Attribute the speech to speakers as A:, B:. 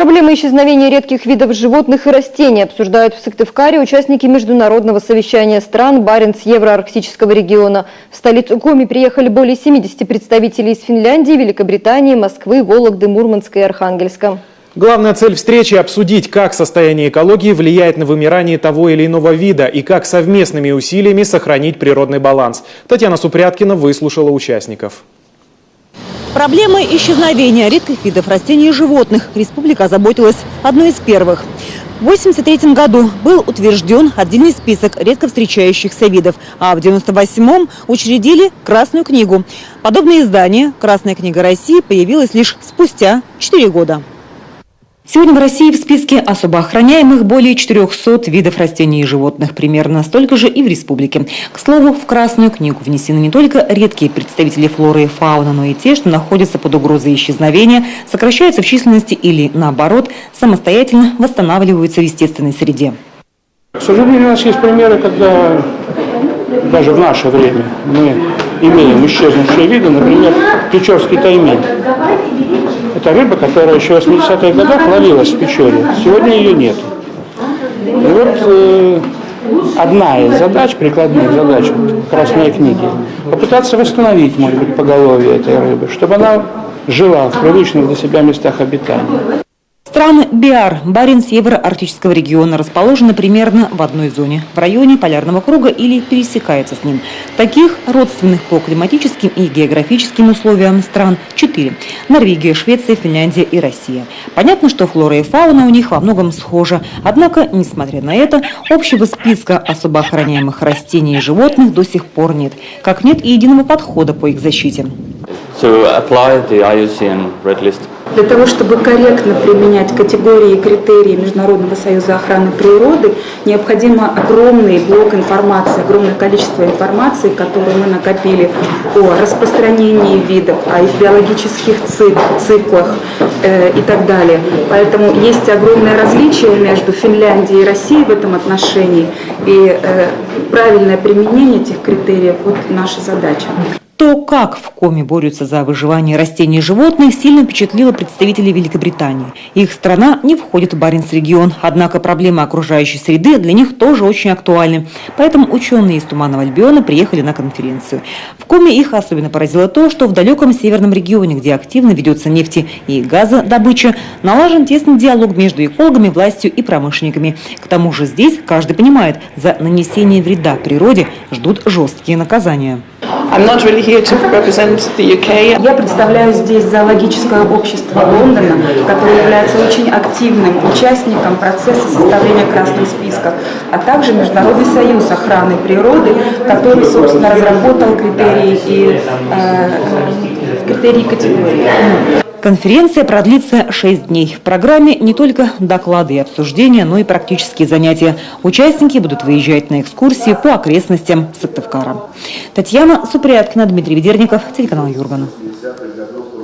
A: Проблемы исчезновения редких видов животных и растений обсуждают в Сыктывкаре участники международного совещания стран Баренц-Евроарктического региона. В столицу Коми приехали более 70 представителей из Финляндии, Великобритании, Москвы, Вологды, Мурманска и Архангельска.
B: Главная цель встречи – обсудить, как состояние экологии влияет на вымирание того или иного вида и как совместными усилиями сохранить природный баланс. Татьяна Супряткина выслушала участников.
C: Проблемой исчезновения редких видов растений и животных республика озаботилась одной из первых. В 1983 году был утвержден отдельный список редко встречающихся видов, а в 1998 учредили Красную книгу. Подобное издание «Красная книга России» появилось лишь спустя 4 года. Сегодня в России в списке особо охраняемых более 400 видов растений и животных, примерно столько же и в республике. К слову, в Красную книгу внесены не только редкие представители флоры и фауны, но и те, что находятся под угрозой исчезновения, сокращаются в численности или, наоборот, самостоятельно восстанавливаются в естественной среде.
D: К сожалению, у нас есть примеры, когда даже в наше время мы имеем исчезнувшие виды, например, печорский таймень. Это рыба, которая еще в 80-х годах ловилась в Печоре. Сегодня ее нет. И вот одна из задач, прикладных задач Красной книги, попытаться восстановить, может быть, поголовье этой рыбы, чтобы она жила в привычных для себя местах обитания.
C: Страны БИАР, Баренц-Евроарктического региона, расположены примерно в одной зоне, в районе полярного круга или пересекаются с ним. Таких родственных по климатическим и географическим условиям стран 4 – Норвегия, Швеция, Финляндия и Россия. Понятно, что флора и фауна у них во многом схожа. Однако, несмотря на это, общего списка особо охраняемых растений и животных до сих пор нет. Как нет и единого подхода по их защите.
E: Для того, чтобы корректно применять категории и критерии Международного союза охраны природы, необходимо огромный блок информации, огромное количество информации, которую мы накопили о распространении видов, о их биологических циклах и так далее. Поэтому есть огромное различие между Финляндией и Россией в этом отношении, и правильное применение этих критериев – вот наша задача.
C: То, как в Коми борются за выживание растений и животных, сильно впечатлило представителей Великобритании. Их страна не входит в Баренц-регион, однако проблемы окружающей среды для них тоже очень актуальны. Поэтому ученые из Туманного Альбиона приехали на конференцию. В Коми их особенно поразило то, что в далеком северном регионе, где активно ведется нефти и газодобыча, налажен тесный диалог между экологами, властью и промышленниками. К тому же здесь каждый понимает, за нанесение вреда природе ждут жесткие наказания.
E: Я представляю здесь зоологическое общество Лондона, которое является очень активным участником процесса составления красных списков, а также Международный союз охраны природы, который, собственно, разработал критерии и категории.
C: Конференция продлится 6 дней. В программе не только доклады и обсуждения, но и практические занятия. Участники будут выезжать на экскурсии по окрестностям Сыктывкара. Татьяна Супряткина, Дмитрий Ведерников, телеканал Юрган.